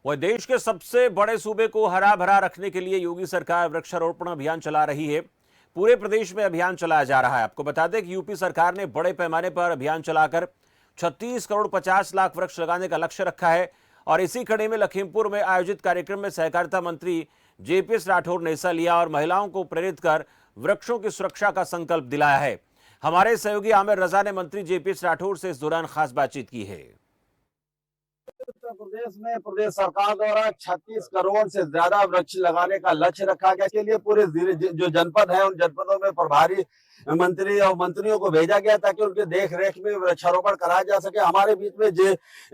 वह देश के सबसे बड़े सूबे को हरा भरा रखने के लिए योगी सरकार वृक्षारोपण अभियान चला रही है। पूरे प्रदेश में अभियान चलाया जा रहा है। आपको बता दें कि यूपी सरकार ने बड़े पैमाने पर अभियान चलाकर 36 करोड़ 50 लाख वृक्ष लगाने का लक्ष्य रखा है। और इसी कड़ी में लखीमपुर में आयोजित कार्यक्रम में सहकारिता मंत्री जेपीएस राठौर ने हिस्सा लिया और महिलाओं को प्रेरित कर वृक्षों की सुरक्षा का संकल्प दिलाया है। हमारे सहयोगी आमिर रजा ने मंत्री जेपीएस राठौर से इस दौरान खास बातचीत की है। उत्तर प्रदेश में प्रदेश सरकार द्वारा 36 करोड़ से ज्यादा वृक्ष लगाने का लक्ष्य रखा गया। इसके लिए पूरे जो जनपद है उन जनपदों में प्रभारी मंत्री और मंत्रियों को भेजा गया ताकि उनके देख रेख में वृक्षारोपण कराया जा सके। हमारे बीच में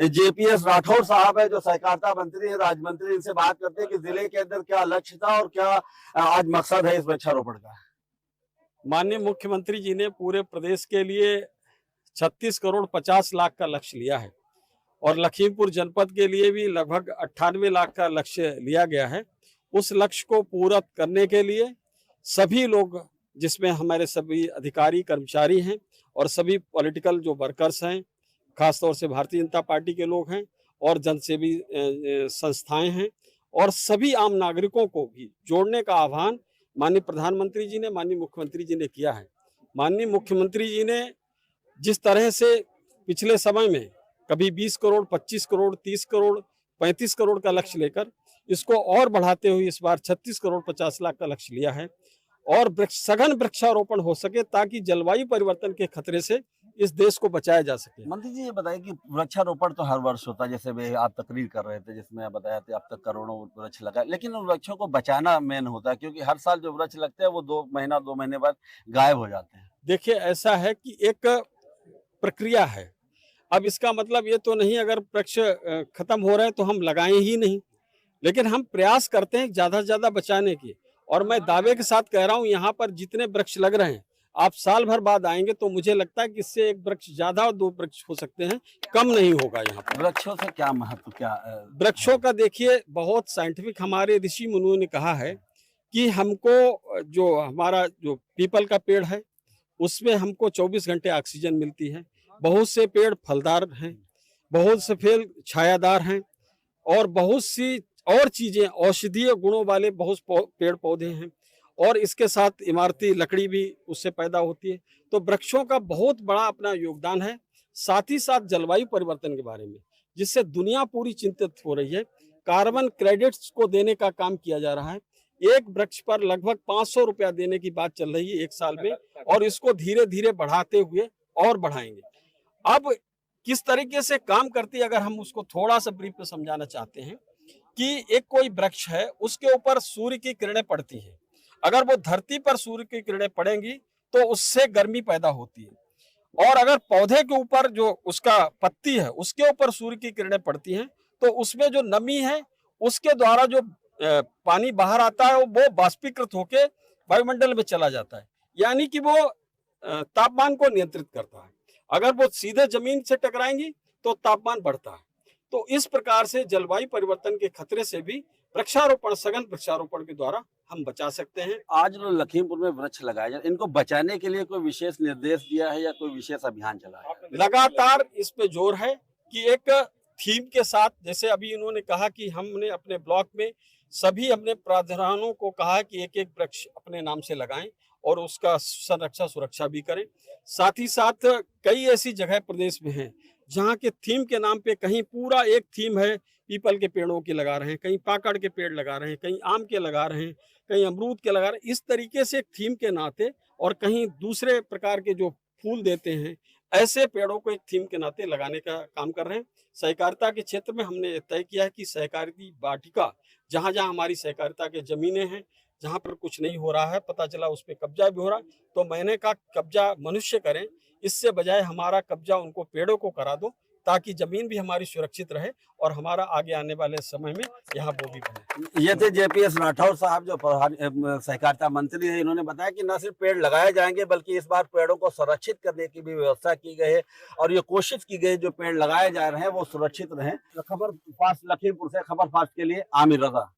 जेपीएस राठौर साहब है जो सहकारिता मंत्री है, राज्य मंत्री। इनसे बात करते हैं कि जिले के अंदर क्या लक्ष्य था और क्या आज मकसद है इस वृक्षारोपण का। माननीय मुख्यमंत्री जी ने पूरे प्रदेश के लिए 36 करोड़ 50 लाख का लक्ष्य लिया है और लखीमपुर जनपद के लिए भी लगभग 98 लाख का लक्ष्य लिया गया है। उस लक्ष्य को पूरा करने के लिए सभी लोग, जिसमें हमारे सभी अधिकारी कर्मचारी हैं और सभी पॉलिटिकल जो वर्कर्स हैं, खासतौर से भारतीय जनता पार्टी के लोग हैं और जनसेवी संस्थाएं हैं, और सभी आम नागरिकों को भी जोड़ने का आह्वान माननीय प्रधानमंत्री जी ने, माननीय मुख्यमंत्री जी ने किया है। माननीय मुख्यमंत्री जी ने जिस तरह से पिछले समय में कभी 20 करोड़ 25 करोड़ 30 करोड़ 35 करोड़ का लक्ष्य लेकर इसको और बढ़ाते हुए इस बार 36 करोड़ 50 लाख का लक्ष्य लिया है और सघन वृक्षारोपण हो सके ताकि जलवायु परिवर्तन के खतरे से इस देश को बचाया जा सके। मंत्री जी ये बताइए कि वृक्षारोपण तो हर वर्ष होता है, जैसे भी आप तकरीर कर रहे थे जिसमें आप बताया थे अब तक करोड़ों वृक्ष लगाए, लेकिन उन वृक्षों को बचाना मेन होता है क्योंकि हर साल जो वृक्ष लगते हैं वो 2 महीने बाद गायब हो जाते हैं। देखिए, ऐसा है कि एक प्रक्रिया है। अब इसका मतलब ये तो नहीं अगर वृक्ष खत्म हो रहे हैं तो हम लगाएं ही नहीं, लेकिन हम प्रयास करते हैं ज्यादा से ज्यादा बचाने की। और मैं दावे के साथ कह रहा हूं, यहाँ पर जितने वृक्ष लग रहे हैं आप साल भर बाद आएंगे तो मुझे लगता है कि इससे 1 वृक्ष ज्यादा और 2 वृक्ष हो सकते हैं, कम नहीं होगा। यहाँ पर वृक्षों से क्या महत्व, क्या वृक्षों का देखिए, बहुत साइंटिफिक हमारे ऋषि मुनियों ने कहा है कि हमको जो हमारा जो पीपल का पेड़ है उसमें हमको 24 घंटे ऑक्सीजन मिलती है। बहुत से पेड़ फलदार हैं, बहुत से पेड़ छायादार हैं और बहुत सी और चीजें औषधीय गुणों वाले बहुत पेड़ पौधे हैं, और इसके साथ इमारती लकड़ी भी उससे पैदा होती है। तो वृक्षों का बहुत बड़ा अपना योगदान है। साथ ही साथ जलवायु परिवर्तन के बारे में, जिससे दुनिया पूरी चिंतित हो रही है, कार्बन क्रेडिट्स को देने का काम किया जा रहा है। एक वृक्ष पर लगभग 500 रुपया देने की बात चल रही है 1 साल में, और इसको धीरे धीरे बढ़ाते हुए और बढ़ाएंगे। अब किस तरीके से काम करती है, अगर हम उसको थोड़ा सा ब्रीफ में समझाना चाहते हैं कि एक कोई वृक्ष है, उसके ऊपर सूर्य की किरणें पड़ती है। अगर वो धरती पर सूर्य की किरणें पड़ेंगी तो उससे गर्मी पैदा होती है, और अगर पौधे के ऊपर जो उसका पत्ती है उसके ऊपर सूर्य की किरणें पड़ती हैं तो उसमें जो नमी है उसके द्वारा जो पानी बाहर आता है वो बाष्पीकृत होकर वायुमंडल में चला जाता है, यानी कि वो तापमान को नियंत्रित करता है। अगर वो सीधे जमीन से टकराएंगी तो तापमान बढ़ता है। तो इस प्रकार से जलवायु परिवर्तन के खतरे से भी वृक्षारोपण, सघन वृक्षारोपण के द्वारा हम बचा सकते हैं। आज जो लखीमपुर में वृक्ष लगाए जाए, इनको बचाने के लिए कोई विशेष निर्देश दिया है या कोई विशेष अभियान चला है? लगातार इस पे जोर है कि एक थीम के साथ, जैसे अभी इन्होंने कहा कि हमने अपने ब्लॉक में सभी अपने प्राधिकरणों को कहा कि एक वृक्ष अपने नाम से लगाएं और उसका संरक्षा सुरक्षा भी करें। साथ ही साथ कई ऐसी जगह प्रदेश में हैं जहाँ के थीम के नाम पे कहीं पूरा एक थीम है, पीपल के पेड़ों की लगा रहे हैं, कहीं पाकड़ के पेड़ लगा रहे हैं, कहीं आम के लगा रहे हैं, कहीं अमरूद के लगा रहे हैं। इस तरीके से एक थीम के नाते, और कहीं दूसरे प्रकार के जो फूल देते हैं, ऐसे पेड़ों को एक थीम के नाते लगाने का काम कर रहे हैं। सहकारिता के क्षेत्र में हमने तय किया है कि सहकारी वाटिका, जहाँ जहाँ हमारी सहकारिता के जमीनें हैं, जहाँ पर कुछ नहीं हो रहा है, पता चला उस पर कब्जा भी हो रहा है, तो मैंने कहा कब्जा मनुष्य करें, इससे बजाय हमारा कब्जा उनको पेड़ों को करा दो ताकि जमीन भी हमारी सुरक्षित रहे और हमारा आगे आने वाले समय में यहाँ वो भी बने। ये थे जेपीएस राठौर साहब जो सहकारिता मंत्री है। इन्होंने बताया कि न सिर्फ पेड़ लगाए जाएंगे बल्कि इस बार पेड़ों को संरक्षित करने की भी व्यवस्था की गई है और ये कोशिश की गई जो पेड़ लगाए जा रहे हैं वो सुरक्षित रहें। खबर फास्ट लखीमपुर से, खबर फास्ट के लिए आमिर रजा।